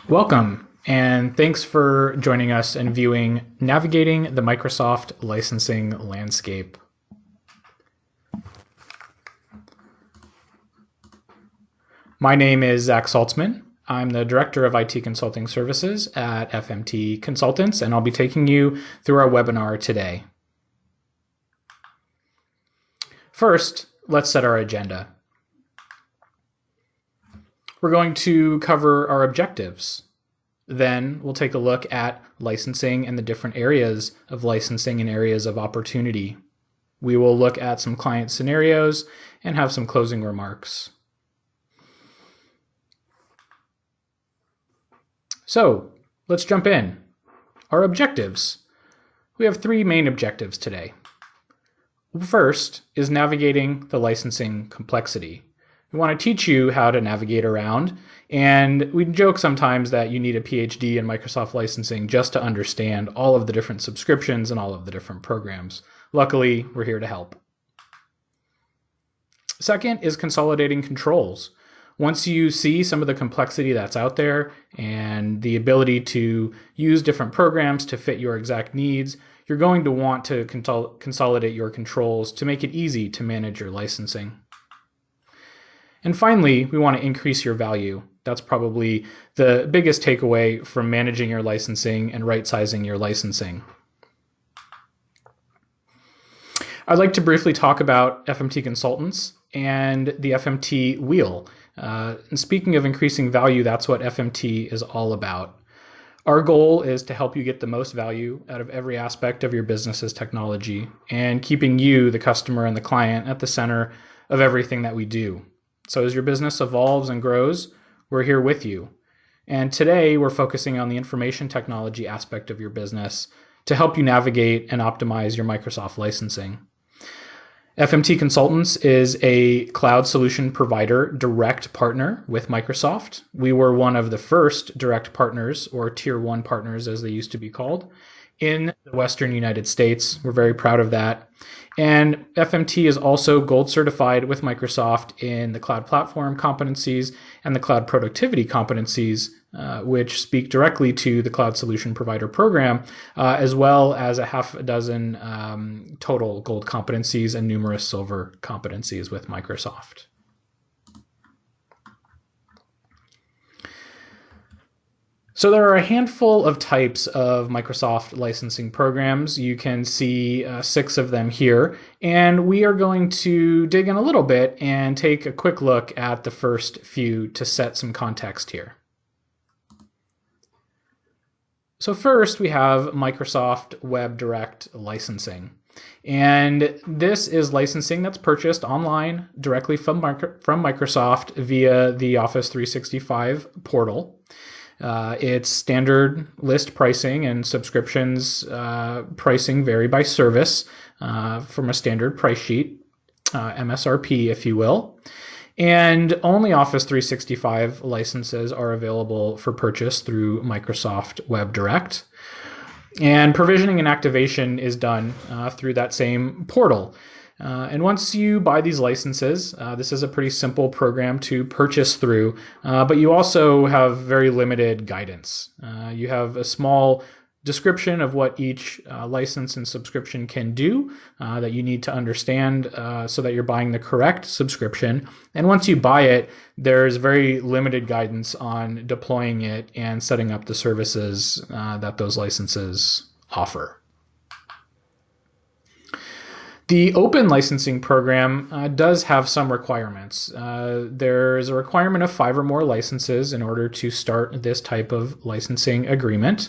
Welcome, and thanks for joining us and viewing Navigating the Microsoft Licensing Landscape. My name is Zach Saltzman. I'm the Director of IT Consulting Services at FMT Consultants, and I'll be taking you through our webinar today. First, let's set our agenda. We're going to cover our objectives. Then we'll take a look at licensing and the different areas of licensing and areas of opportunity. We will look at some client scenarios and have some closing remarks. So let's jump in. Our objectives. We have three main objectives today. First is navigating the licensing complexity. We want to teach you how to navigate around, and we joke sometimes that you need a PhD in Microsoft licensing just to understand all of the different subscriptions and all of the different programs. Luckily, we're here to help. Second is consolidating controls. Once you see some of the complexity that's out there and the ability to use different programs to fit your exact needs, you're going to want to consolidate your controls to make it easy to manage your licensing. And finally, we want to increase your value. That's probably the biggest takeaway from managing your licensing and right-sizing your licensing. I'd like to briefly talk about FMT Consultants and the FMT Wheel. And speaking of increasing value, that's what FMT is all about. Our goal is to help you get the most value out of every aspect of your business's technology and keeping you, the customer and the client, at the center of everything that we do. So as your business evolves and grows, we're here with you. And today we're focusing on the information technology aspect of your business to help you navigate and optimize your Microsoft licensing. FMT Consultants is a cloud solution provider direct partner with Microsoft. We were one of the first direct partners, or Tier 1 partners as they used to be called, in the Western United States. We're very proud of that. And FMT is also gold certified with Microsoft in the cloud platform competencies and the cloud productivity competencies, which speak directly to the cloud solution provider program, as well as a half a dozen total gold competencies and numerous silver competencies with Microsoft. So there are a handful of types of Microsoft licensing programs. You can see 6 of them here, and we are going to dig in a little bit and take a quick look at the first few to set some context here. So first we have Microsoft Web Direct licensing. And this is licensing that's purchased online directly from Microsoft via the Office 365 portal. It's standard list pricing, and subscriptions pricing vary by service from a standard price sheet, MSRP if you will. And only Office 365 licenses are available for purchase through Microsoft Web Direct. And provisioning and activation is done through that same portal. And once you buy these licenses, this is a pretty simple program to purchase through, but you also have very limited guidance. You have a small description of what each license and subscription can do that you need to understand so that you're buying the correct subscription. And once you buy it, there's very limited guidance on deploying it and setting up the services that those licenses offer. The open licensing program does have some requirements. There is a requirement of 5 or more licenses in order to start this type of licensing agreement.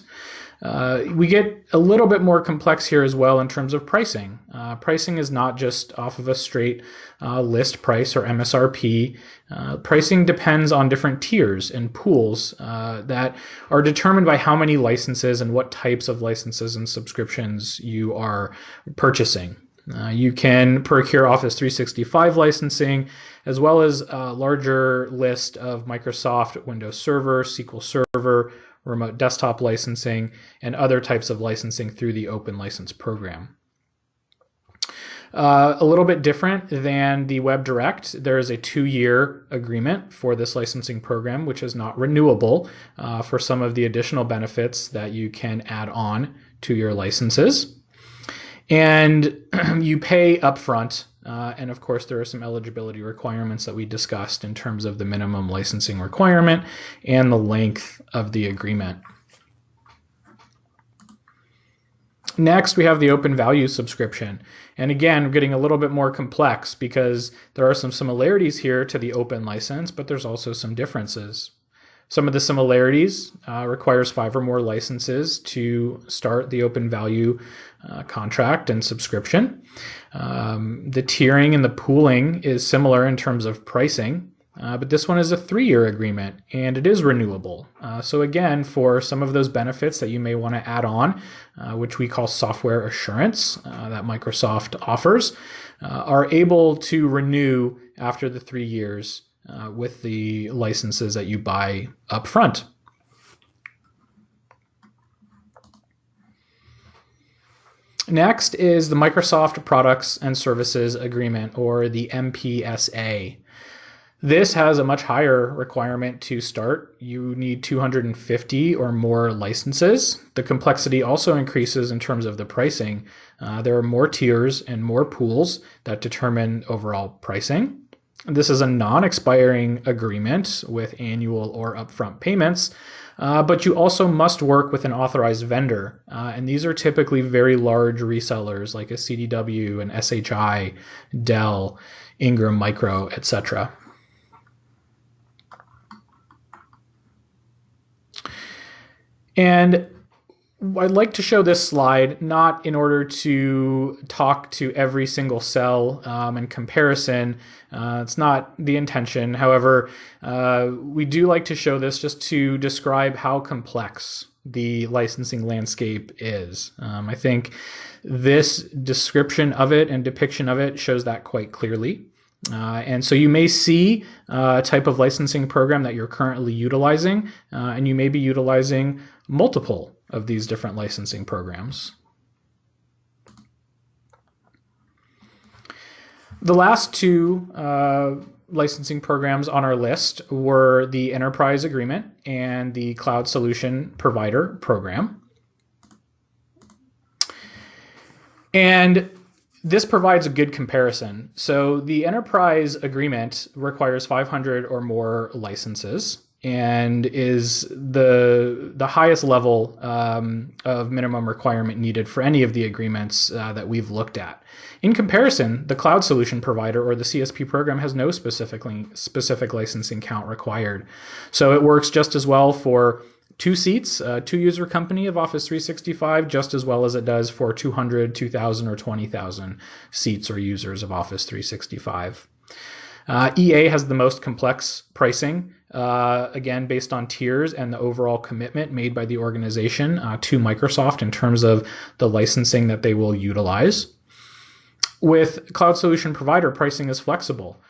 We get a little bit more complex here as well in terms of pricing. Pricing is not just off of a straight list price or MSRP. Pricing depends on different tiers and pools that are determined by how many licenses and what types of licenses and subscriptions you are purchasing. You can procure Office 365 licensing, as well as a larger list of Microsoft Windows Server, SQL Server, remote desktop licensing, and other types of licensing through the open license program. A little bit different than the Web Direct. There is a 2-year agreement for this licensing program, which is not renewable for some of the additional benefits that you can add on to your licenses. And you pay upfront. And of course, there are some eligibility requirements that we discussed in terms of the minimum licensing requirement and the length of the agreement. Next, we have the open value subscription. And again, we're getting a little bit more complex because there are some similarities here to the open license, but there's also some differences. Some of the similarities requires 5 or more licenses to start the open value contract and subscription. The tiering and the pooling is similar in terms of pricing, but this one is a 3-year agreement and it is renewable. So again, for some of those benefits that you may want to add on, which we call software assurance that Microsoft offers, are able to renew after the 3 years with the licenses that you buy up front. Next is the Microsoft Products and Services Agreement, or the MPSA. This has a much higher requirement to start. You need 250 or more licenses. The complexity also increases in terms of the pricing. There are more tiers and more pools that determine overall pricing. This is a non-expiring agreement with annual or upfront payments, but you also must work with an authorized vendor. And these are typically very large resellers like a CDW, an SHI, Dell, Ingram Micro, etc. And I'd like to show this slide not in order to talk to every single cell in comparison. It's not the intention. However, we do like to show this just to describe how complex the licensing landscape is. I think this description of it and depiction of it shows that quite clearly. And so you may see a type of licensing program that you're currently utilizing, and you may be utilizing multiple of these different licensing programs. The last 2 licensing programs on our list were the Enterprise Agreement and the Cloud Solution Provider Program. And this provides a good comparison. So the Enterprise Agreement requires 500 or more licenses and is the highest level of minimum requirement needed for any of the agreements that we've looked at. In comparison, the Cloud Solution Provider, or the CSP program, has no specific licensing count required. So it works just as well for 2 seats, 2-user company of Office 365, just as well as it does for 200, 2,000, or 20,000 seats or users of Office 365. EA has the most complex pricing, again, based on tiers and the overall commitment made by the organization to Microsoft in terms of the licensing that they will utilize. With Cloud Solution Provider, pricing is flexible.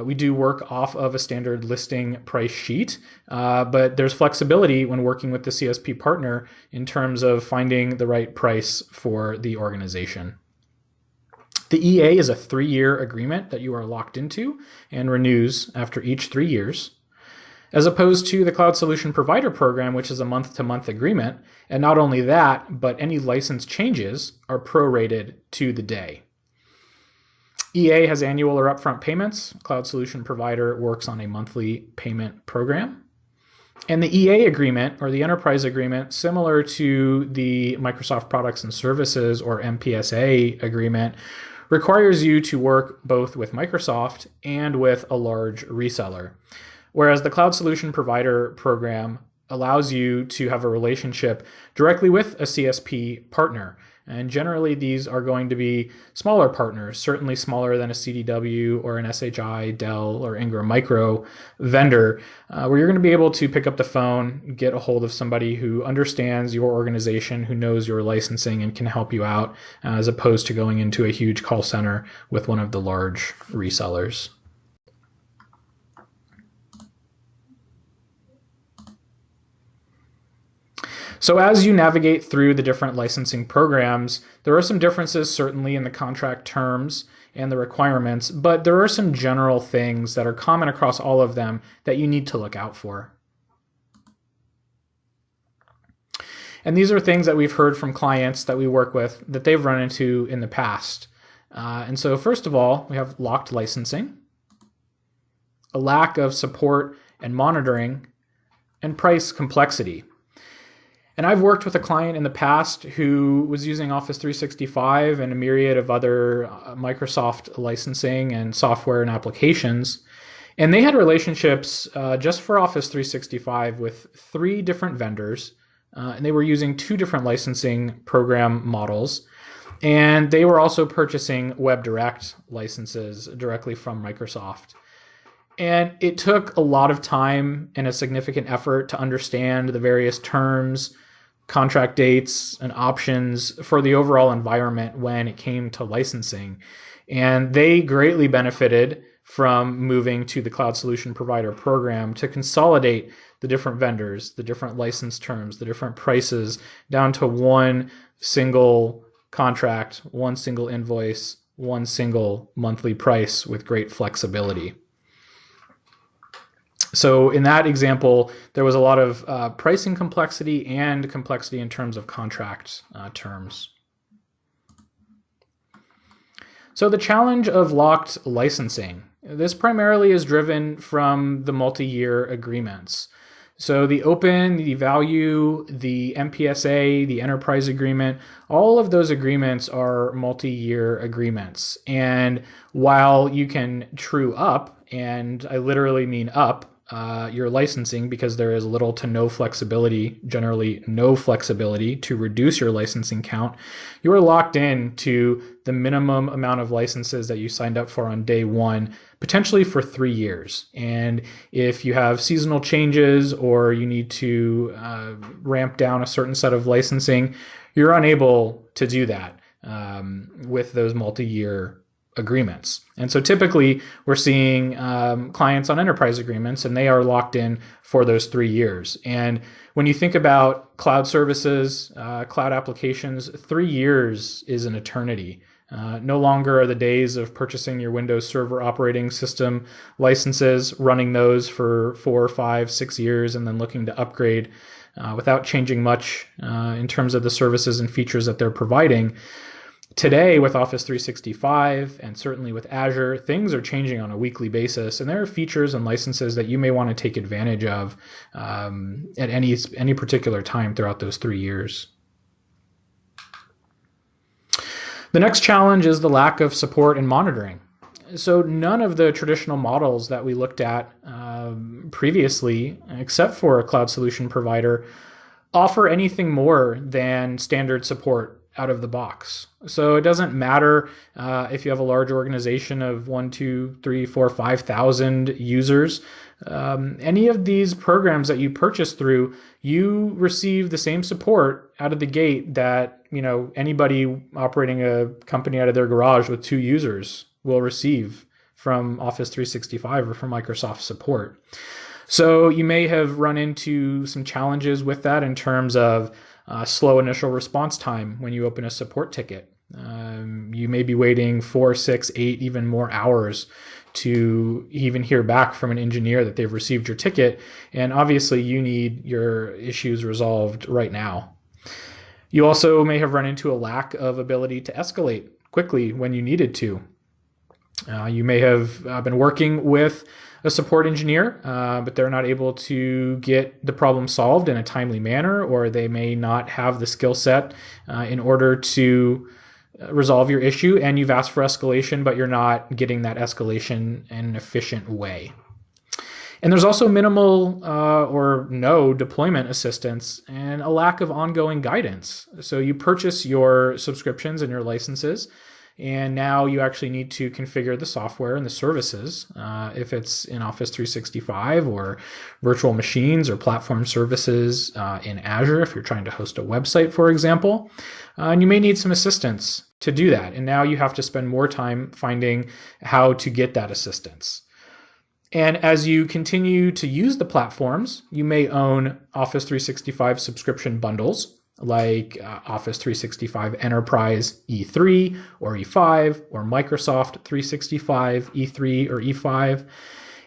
We do work off of a standard listing price sheet, but there's flexibility when working with the CSP partner in terms of finding the right price for the organization. The EA is a 3-year agreement that you are locked into and renews after each 3 years, as opposed to the Cloud Solution Provider program, which is a month-to-month agreement. And not only that, but any license changes are prorated to the day. EA has annual or upfront payments. Cloud Solution Provider works on a monthly payment program. And the EA agreement, or the Enterprise Agreement, similar to the Microsoft Products and Services, or MPSA agreement, requires you to work both with Microsoft and with a large reseller. Whereas the Cloud Solution Provider program allows you to have a relationship directly with a CSP partner. And generally, these are going to be smaller partners, certainly smaller than a CDW or an SHI, Dell, or Ingram Micro vendor, where you're going to be able to pick up the phone, get a hold of somebody who understands your organization, who knows your licensing, and can help you out, as opposed to going into a huge call center with one of the large resellers. So as you navigate through the different licensing programs, there are some differences certainly in the contract terms and the requirements, but there are some general things that are common across all of them that you need to look out for. And these are things that we've heard from clients that we work with that they've run into in the past. And so first of all, we have locked licensing, a lack of support and monitoring, and price complexity. And I've worked with a client in the past who was using Office 365 and a myriad of other Microsoft licensing and software and applications. And they had relationships just for Office 365 with 3 different vendors. And they were using 2 different licensing program models. And they were also purchasing WebDirect licenses directly from Microsoft. And it took a lot of time and a significant effort to understand the various terms, contract dates, and options for the overall environment when it came to licensing. And they greatly benefited from moving to the Cloud Solution Provider program to consolidate the different vendors, the different license terms, the different prices down to one single contract, one single invoice, one single monthly price with great flexibility. So in that example, there was a lot of pricing complexity and complexity in terms of contract terms. So the challenge of locked licensing. This primarily is driven from the multi-year agreements. So the open, the value, the MPSA, the enterprise agreement, all of those agreements are multi-year agreements. And while you can true up, and I literally mean up, your licensing, because there is little to no flexibility, generally no flexibility to reduce your licensing count, you are locked in to the minimum amount of licenses that you signed up for on day one, potentially for 3 years. And if you have seasonal changes or you need to ramp down a certain set of licensing, you're unable to do that with those multi-year agreements. And so typically we're seeing clients on enterprise agreements, and they are locked in for those 3 years. And when you think about cloud services, cloud applications, 3 years is an eternity. No longer are the days of purchasing your Windows Server operating system licenses, running those for 4, 5, 6 years, and then looking to upgrade without changing much in terms of the services and features that they're providing. Today, with Office 365 and certainly with Azure, things are changing on a weekly basis, and there are features and licenses that you may want to take advantage of at any particular time throughout those 3 years. The next challenge is the lack of support and monitoring. So none of the traditional models that we looked at previously, except for a cloud solution provider, offer anything more than standard support out of the box. So it doesn't matter if you have a large organization of 1, 2, 3, 4, 5,000 users. Any of these programs that you purchase through, you receive the same support out of the gate that anybody operating a company out of their garage with 2 users will receive from Office 365 or from Microsoft support. So you may have run into some challenges with that in terms of slow initial response time when you open a support ticket. You may be waiting 4, 6, 8, even more hours to even hear back from an engineer that they've received your ticket. And obviously you need your issues resolved right now. You also may have run into a lack of ability to escalate quickly when you needed to. You may have been working with a support engineer, but they're not able to get the problem solved in a timely manner, or they may not have the skill set in order to resolve your issue, and you've asked for escalation, but you're not getting that escalation in an efficient way. And there's also minimal or no deployment assistance and a lack of ongoing guidance. So you purchase your subscriptions and your licenses, and now you actually need to configure the software and the services if it's in Office 365 or virtual machines or platform services in Azure if you're trying to host a website, for example. And you may need some assistance to do that. And now you have to spend more time finding how to get that assistance. And as you continue to use the platforms, you may own Office 365 subscription bundles like Office 365 Enterprise E3 or E5 or Microsoft 365 E3 or E5.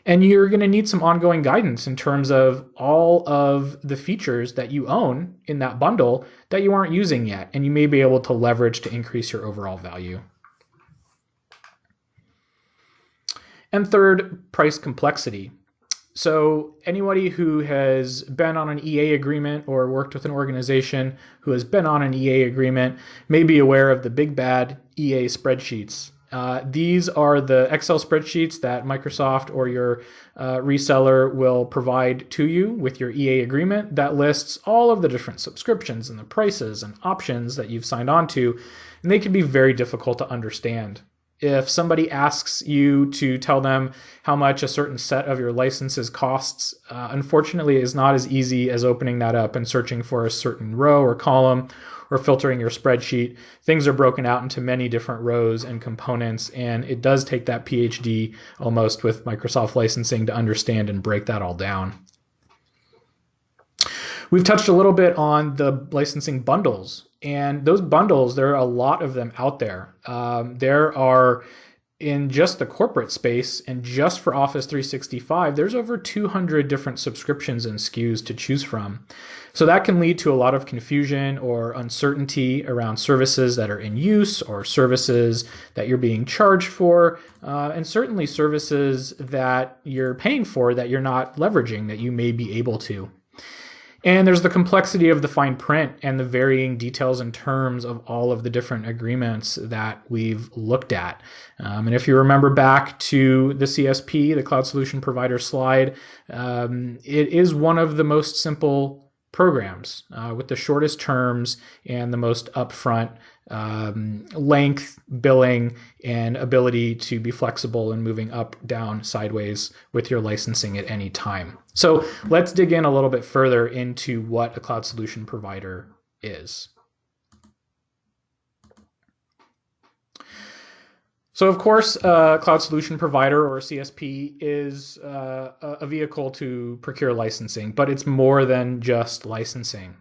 And you're going to need some ongoing guidance in terms of all of the features that you own in that bundle that you aren't using yet, and you may be able to leverage to increase your overall value. And third, price complexity. So anybody who has been on an EA agreement or worked with an organization who has been on an EA agreement may be aware of the big bad EA spreadsheets. These are the Excel spreadsheets that Microsoft or your reseller will provide to you with your EA agreement that lists all of the different subscriptions and the prices and options that you've signed on to, and they can be very difficult to understand. If somebody asks you to tell them how much a certain set of your licenses costs, unfortunately, it is not as easy as opening that up and searching for a certain row or column or filtering your spreadsheet. Things are broken out into many different rows and components, and it does take that PhD almost with Microsoft licensing to understand and break that all down. We've touched a little bit on the licensing bundles, and those bundles, there are a lot of them out there. There are, in just the corporate space and just for Office 365, there's over 200 different subscriptions and SKUs to choose from. So that can lead to a lot of confusion or uncertainty around services that are in use or services that you're being charged for, and certainly services that you're paying for that you're not leveraging that you may be able to. And there's the complexity of the fine print and the varying details and terms of all of the different agreements that we've looked at. And if you remember back to the CSP, the Cloud Solution Provider slide, it is one of the most simple programs with the shortest terms and the most upfront length, billing, and ability to be flexible and moving up, down, sideways with your licensing at any time. So let's dig in a little bit further into what a cloud solution provider is. So of course, a cloud solution provider or a CSP is a vehicle to procure licensing, but it's more than just licensing.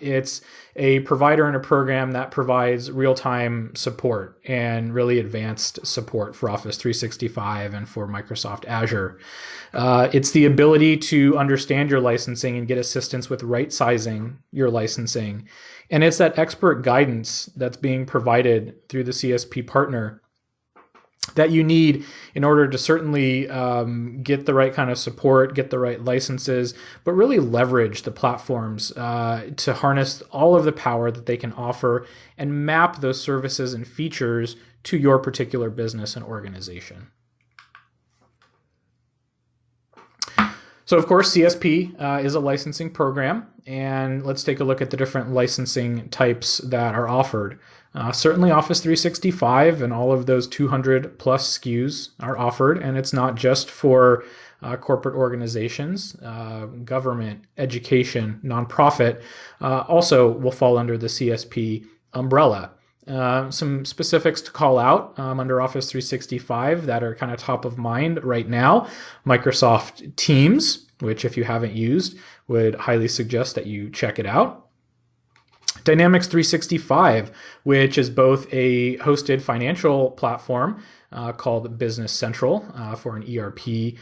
It's a provider and a program that provides real-time support and really advanced support for Office 365 and for Microsoft Azure. It's the ability to understand your licensing and get assistance with right-sizing your licensing. And it's that expert guidance that's being provided through the CSP partner that you need in order to certainly get the right kind of support, get the right licenses, but really leverage the platforms to harness all of the power that they can offer and map those services and features to your particular business and organization. So of course, CSP is a licensing program, and let's take a look at the different licensing types that are offered. Certainly Office 365 and all of those 200 plus SKUs are offered, and it's not just for corporate organizations, government, education, nonprofit, also will fall under the CSP umbrella. Some specifics to call out under Office 365 that are kind of top of mind right now. Microsoft Teams, which if you haven't used, would highly suggest that you check it out. Dynamics 365, which is both a hosted financial platform called Business Central for an ERP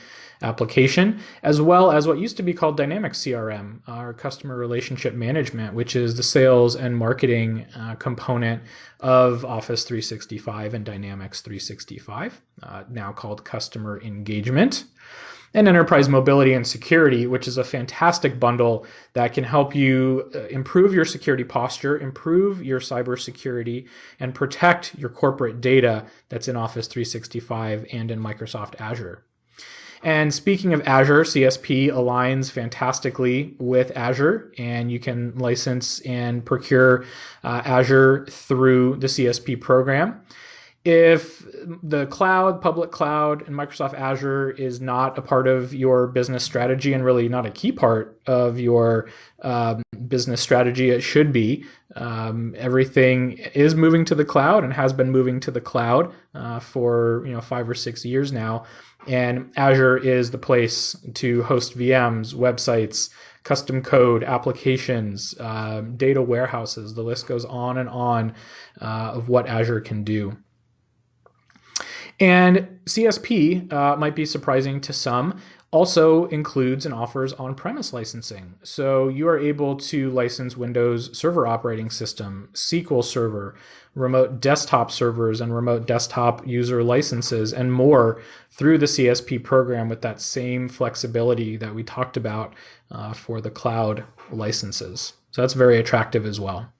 application, as well as what used to be called Dynamics CRM, or Customer Relationship Management, which is the sales and marketing component of Office 365 and Dynamics 365, now called Customer Engagement. And Enterprise Mobility and Security, which is a fantastic bundle that can help you improve your security posture, improve your cybersecurity, and protect your corporate data that's in Office 365 and in Microsoft Azure. And speaking of Azure, CSP aligns fantastically with Azure, and you can license and procure Azure through the CSP program. If the cloud, public cloud, and Microsoft Azure is not a part of your business strategy and really not a key part of your business strategy, it should be. Everything is moving to the cloud and has been moving to the cloud for 5 or 6 years now. And Azure is the place to host VMs, websites, custom code, applications, data warehouses. The list goes on and on of what Azure can do. And CSP might be surprising to some, also includes and offers on-premise licensing. So you are able to license Windows Server operating system, SQL Server, remote desktop servers, and remote desktop user licenses, and more through the CSP program with that same flexibility that we talked about for the cloud licenses. So that's very attractive as well.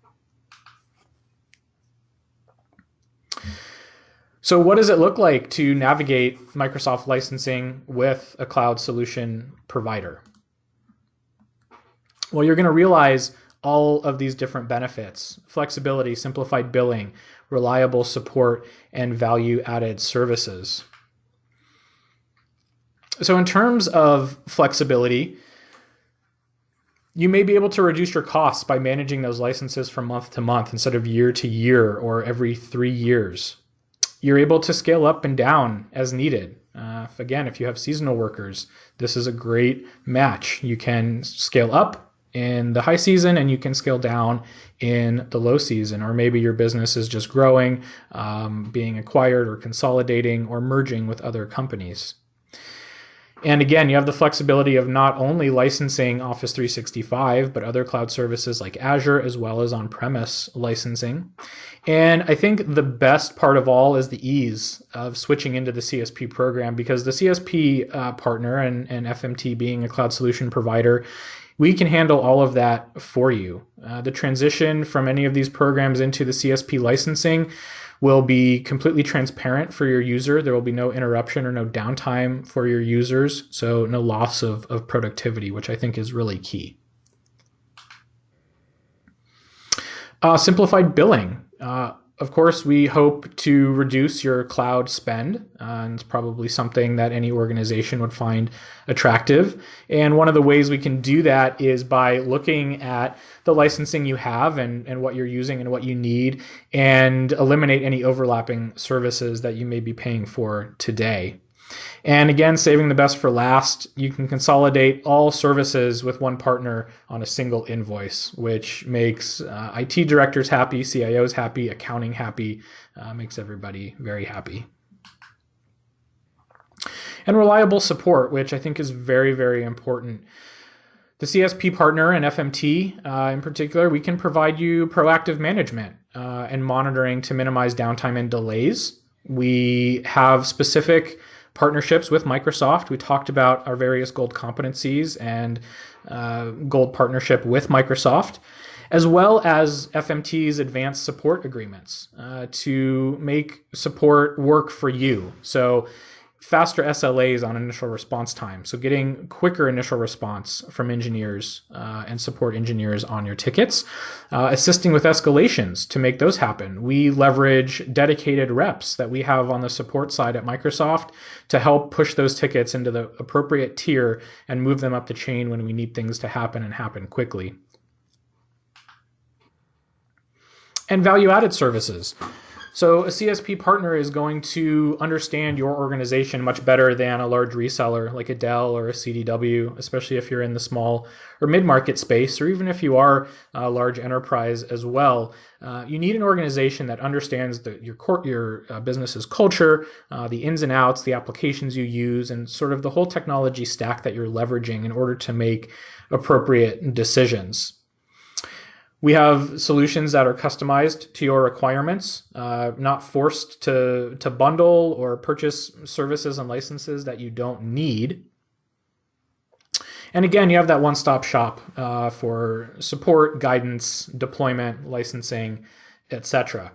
So what does it look like to navigate Microsoft licensing with a cloud solution provider? Well, you're going to realize all of these different benefits: flexibility, simplified billing, reliable support, and value-added services. So in terms of flexibility, you may be able to reduce your costs by managing those licenses from month to month instead of year to year or every 3 years. You're able to scale up and down as needed. Again, if you have seasonal workers, this is a great match. You can scale up in the high season and you can scale down in the low season. Or maybe your business is just growing, being acquired or consolidating or merging with other companies. And again, you have the flexibility of not only licensing Office 365, but other cloud services like Azure, as well as on-premise licensing. And I think the best part of all is the ease of switching into the CSP program, because the CSP partner and FMT being a cloud solution provider, we can handle all of that for you. The transition from any of these programs into the CSP licensing will be completely transparent for your user. There will be no interruption or no downtime for your users, so no loss of productivity, which I think is really key. Simplified billing. Of course, we hope to reduce your cloud spend, and it's probably something that any organization would find attractive. And one of the ways we can do that is by looking at the licensing you have and what you're using and what you need, and eliminate any overlapping services that you may be paying for today. And again, saving the best for last, you can consolidate all services with one partner on a single invoice, which makes IT directors happy, CIOs happy, accounting happy, makes everybody very happy. And reliable support, which I think is very, very important. The CSP partner and FMT in particular, we can provide you proactive management and monitoring to minimize downtime and delays. We have specific partnerships with Microsoft. We talked about our various gold competencies and gold partnership with Microsoft, as well as FMT's advanced support agreements to make support work for you. So faster SLAs on initial response time. So getting quicker initial response from engineers and support engineers on your tickets. Assisting with escalations to make those happen. We leverage dedicated reps that we have on the support side at Microsoft to help push those tickets into the appropriate tier and move them up the chain when we need things to happen and happen quickly. And value-added services. So a CSP partner is going to understand your organization much better than a large reseller like a Dell or a CDW, especially if you're in the small or mid-market space, or even if you are a large enterprise as well. You need an organization that understands your business's culture, the ins and outs, the applications you use, and sort of the whole technology stack that you're leveraging in order to make appropriate decisions. We have solutions that are customized to your requirements, not forced to bundle or purchase services and licenses that you don't need. And again, you have that one-stop shop for support, guidance, deployment, licensing, etc.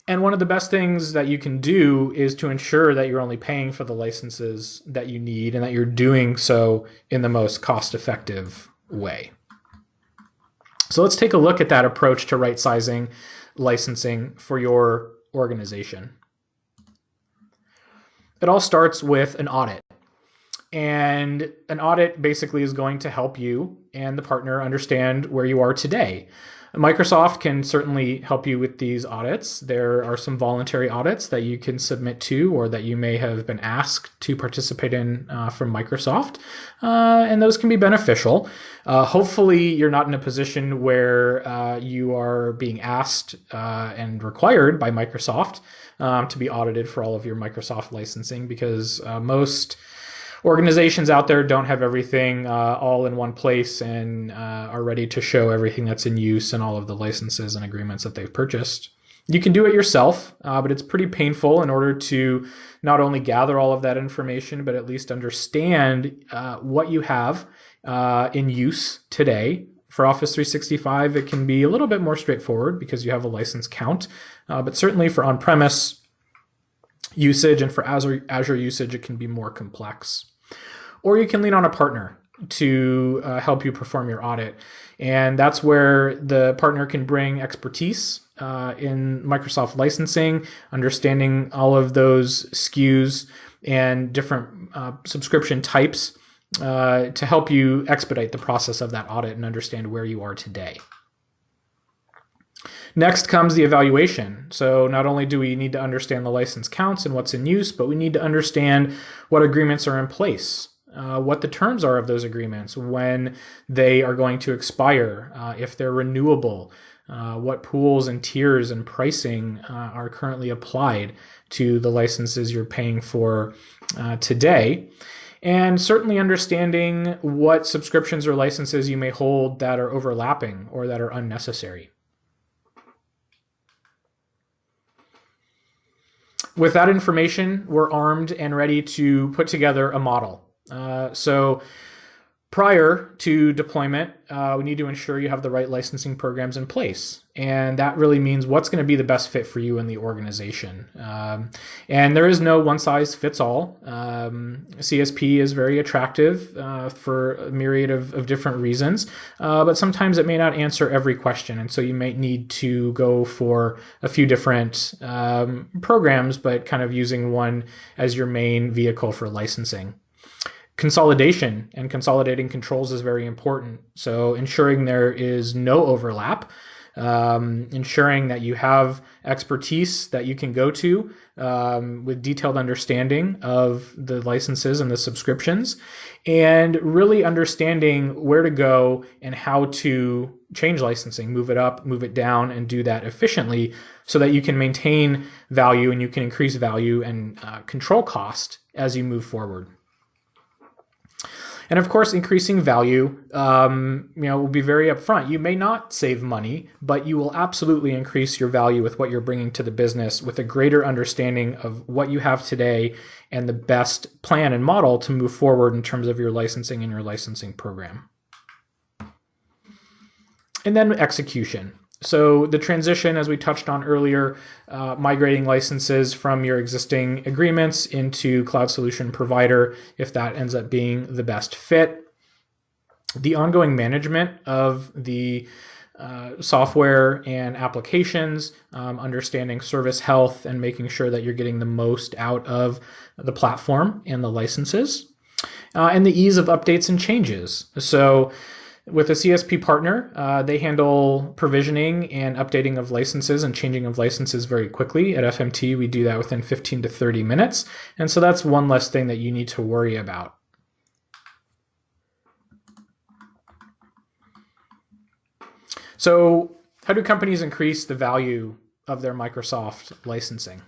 And one of the best things that you can do is to ensure that you're only paying for the licenses that you need and that you're doing so in the most cost-effective way. So let's take a look at that approach to right-sizing licensing for your organization. It all starts with an audit. And an audit basically is going to help you and the partner understand where you are today. Microsoft can certainly help you with these audits. There are some voluntary audits that you can submit to or that you may have been asked to participate in from Microsoft, and those can be beneficial. Hopefully you're not in a position where you are being asked and required by Microsoft to be audited for all of your Microsoft licensing, because most organizations out there don't have everything all in one place and are ready to show everything that's in use and all of the licenses and agreements that they've purchased. You can do it yourself, but it's pretty painful in order to not only gather all of that information, but at least understand what you have in use today. For Office 365, it can be a little bit more straightforward because you have a license count, but certainly for on-premise usage and for Azure usage, it can be more complex. Or you can lean on a partner to help you perform your audit. And that's where the partner can bring expertise in Microsoft licensing, understanding all of those SKUs and different subscription types to help you expedite the process of that audit and understand where you are today. Next comes the evaluation. So not only do we need to understand the license counts and what's in use, but we need to understand what agreements are in place, what the terms are of those agreements, when they are going to expire, if they're renewable, what pools and tiers and pricing are currently applied to the licenses you're paying for today. And certainly understanding what subscriptions or licenses you may hold that are overlapping or that are unnecessary. With that information, we're armed and ready to put together a model. So prior to deployment, we need to ensure you have the right licensing programs in place. And that really means what's going to be the best fit for you and the organization. And there is no one-size-fits-all. CSP is very attractive for a myriad of different reasons, but sometimes it may not answer every question. And so you might need to go for a few different programs, but kind of using one as your main vehicle for licensing. Consolidation and consolidating controls is very important. So ensuring there is no overlap, ensuring that you have expertise that you can go to with detailed understanding of the licenses and the subscriptions, and really understanding where to go and how to change licensing, move it up, move it down, and do that efficiently so that you can maintain value and you can increase value and control cost as you move forward. And of course, increasing value, will be very upfront. You may not save money, but you will absolutely increase your value with what you're bringing to the business, with a greater understanding of what you have today and the best plan and model to move forward in terms of your licensing and your licensing program. And then execution. So the transition, as we touched on earlier, migrating licenses from your existing agreements into cloud solution provider, if that ends up being the best fit. The ongoing management of the software and applications, understanding service health and making sure that you're getting the most out of the platform and the licenses, and the ease of updates and changes. So with a CSP partner, they handle provisioning and updating of licenses and changing of licenses very quickly. At FMT, we do that within 15 to 30 minutes. And so that's one less thing that you need to worry about. So how do companies increase the value of their Microsoft licensing?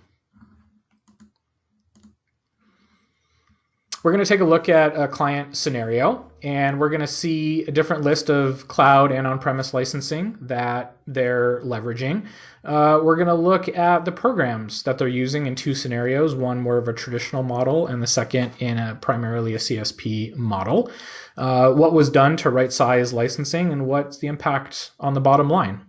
We're going to take a look at a client scenario, and we're going to see a different list of cloud and on-premise licensing that they're leveraging. We're going to look at the programs that they're using in two scenarios, one more of a traditional model and the second in primarily a CSP model. What was done to right-size licensing and what's the impact on the bottom line.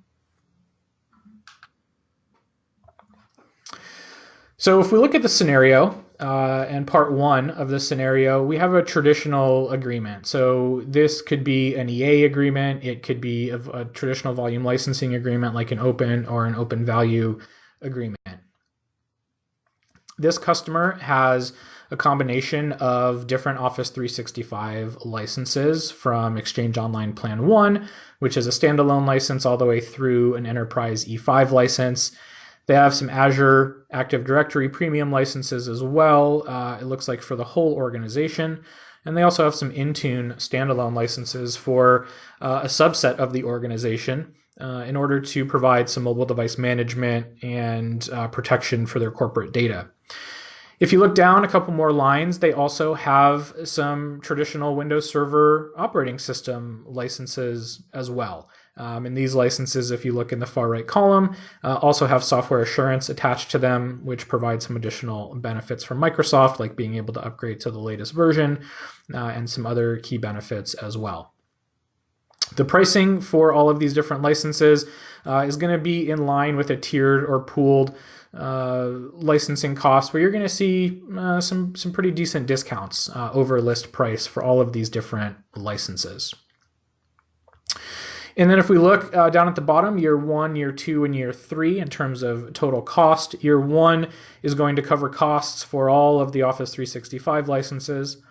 So if we look at the scenario, and part one of the scenario, we have a traditional agreement. So this could be an EA agreement. It could be a traditional volume licensing agreement like an open or an open value agreement. This customer has a combination of different Office 365 licenses from Exchange Online Plan 1, which is a standalone license, all the way through an Enterprise E5 license. They have some Azure Active Directory premium licenses as well, it looks like for the whole organization. And they also have some Intune standalone licenses for a subset of the organization in order to provide some mobile device management and protection for their corporate data. If you look down a couple more lines, they also have some traditional Windows Server operating system licenses as well. And these licenses, if you look in the far right column, also have software assurance attached to them, which provides some additional benefits from Microsoft, like being able to upgrade to the latest version and some other key benefits as well. The pricing for all of these different licenses is going to be in line with a tiered or pooled licensing cost, where you're going to see some pretty decent discounts over list price for all of these different licenses. And then if we look down at the bottom, year 1, year 2, and year 3 in terms of total cost, year 1 is going to cover costs for all of the Office 365 licenses,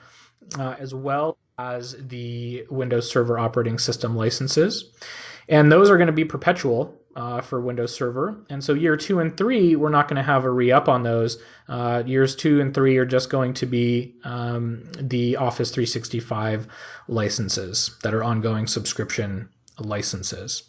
as well as the Windows Server operating system licenses. And those are going to be perpetual for Windows Server. And so year 2 and 3, we're not going to have a re-up on those. Years 2 and 3 are just going to be the Office 365 licenses that are ongoing subscription licenses.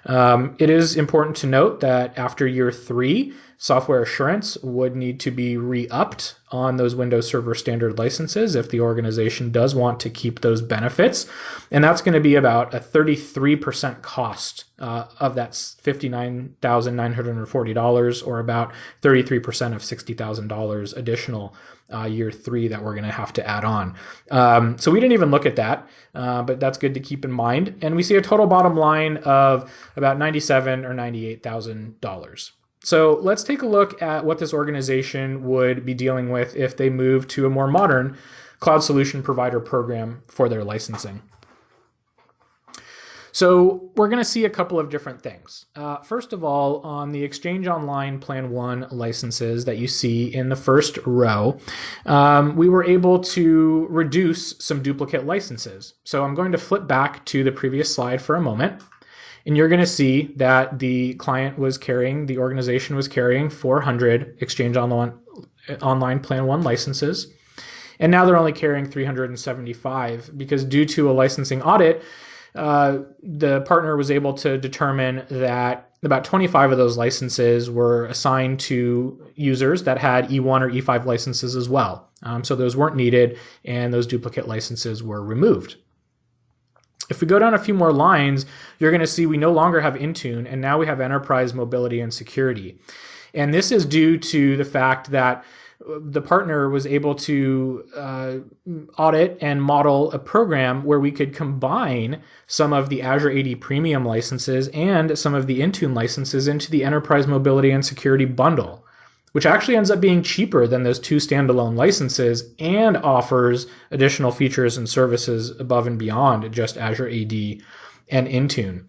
It is important to note that after year 3, software assurance would need to be re-upped on those Windows Server standard licenses if the organization does want to keep those benefits. And that's going to be about a 33% cost of that $59,940, or about 33% of $60,000 additional year 3 that we're going to have to add on. So we didn't even look at that, but that's good to keep in mind. And we see a total bottom line of about $97,000 or $98,000. So let's take a look at what this organization would be dealing with if they move to a more modern cloud solution provider program for their licensing. So we're going to see a couple of different things. First of all, on the Exchange Online Plan 1 licenses that you see in the first row, we were able to reduce some duplicate licenses. So I'm going to flip back to the previous slide for a moment. And you're going to see that the client was carrying, the organization was carrying 400 Exchange Online Plan 1 licenses. And now they're only carrying 375 because due to a licensing audit, the partner was able to determine that about 25 of those licenses were assigned to users that had E1 or E5 licenses as well. So those weren't needed, and those duplicate licenses were removed. If we go down a few more lines, you're going to see we no longer have Intune, and now we have Enterprise Mobility and Security. And this is due to the fact that the partner was able to audit and model a program where we could combine some of the Azure AD Premium licenses and some of the Intune licenses into the Enterprise Mobility and Security bundle, which actually ends up being cheaper than those 2 standalone licenses and offers additional features and services above and beyond just Azure AD and Intune.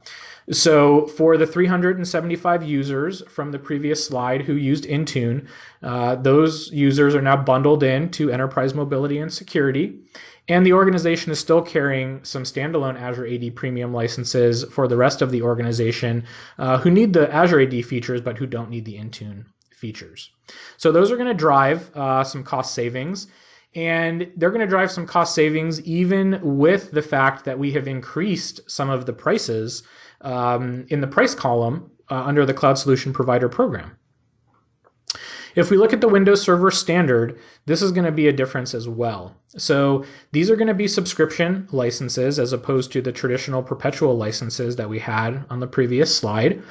So for the 375 users from the previous slide who used Intune, those users are now bundled into Enterprise Mobility and Security, and the organization is still carrying some standalone Azure AD Premium licenses for the rest of the organization who need the Azure AD features but who don't need the Intune features. So those are going to drive some cost savings, and they're going to drive some cost savings even with the fact that we have increased some of the prices in the price column under the Cloud Solution Provider program. If we look at the Windows Server Standard, this is going to be a difference as well. So these are going to be subscription licenses as opposed to the traditional perpetual licenses that we had on the previous slide.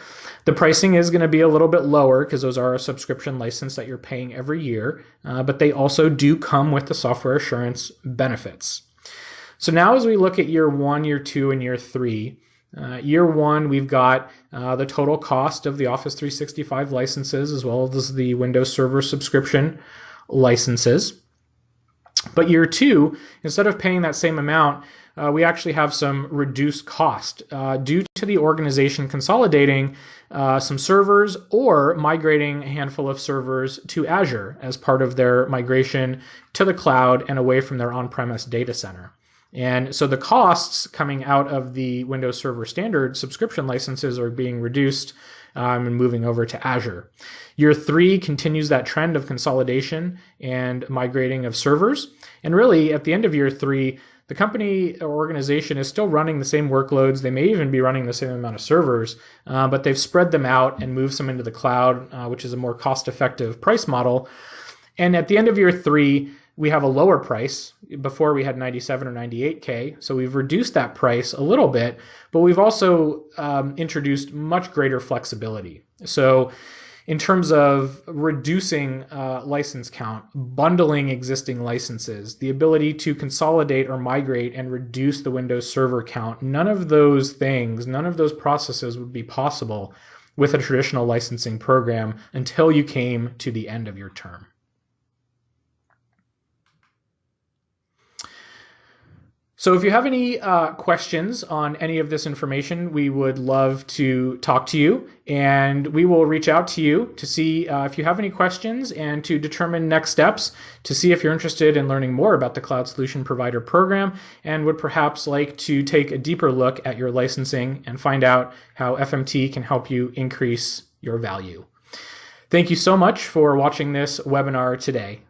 The pricing is going to be a little bit lower because those are a subscription license that you're paying every year, but they also do come with the software assurance benefits. So now as we look at year 1, year 2, and year 3, year 1, we've got the total cost of the Office 365 licenses as well as the Windows Server subscription licenses. But year 2, instead of paying that same amount, we actually have some reduced cost due to the organization consolidating some servers or migrating a handful of servers to Azure as part of their migration to the cloud and away from their on-premise data center. And so the costs coming out of the Windows Server Standard subscription licenses are being reduced and moving over to Azure. Year 3 continues that trend of consolidation and migrating of servers. And really, at the end of year 3, the company or organization is still running the same workloads. They may even be running the same amount of servers, but they've spread them out and moved some into the cloud, which is a more cost-effective price model. And at the end of year 3, we have a lower price. Before we had 97 or 98K, so we've reduced that price a little bit, but we've also introduced much greater flexibility. So in terms of reducing license count, bundling existing licenses, the ability to consolidate or migrate and reduce the Windows Server count, none of those things, none of those processes would be possible with a traditional licensing program until you came to the end of your term. So if you have any questions on any of this information, we would love to talk to you, and we will reach out to you to see if you have any questions and to determine next steps to see if you're interested in learning more about the Cloud Solution Provider program and would perhaps like to take a deeper look at your licensing and find out how FMT can help you increase your value. Thank you so much for watching this webinar today.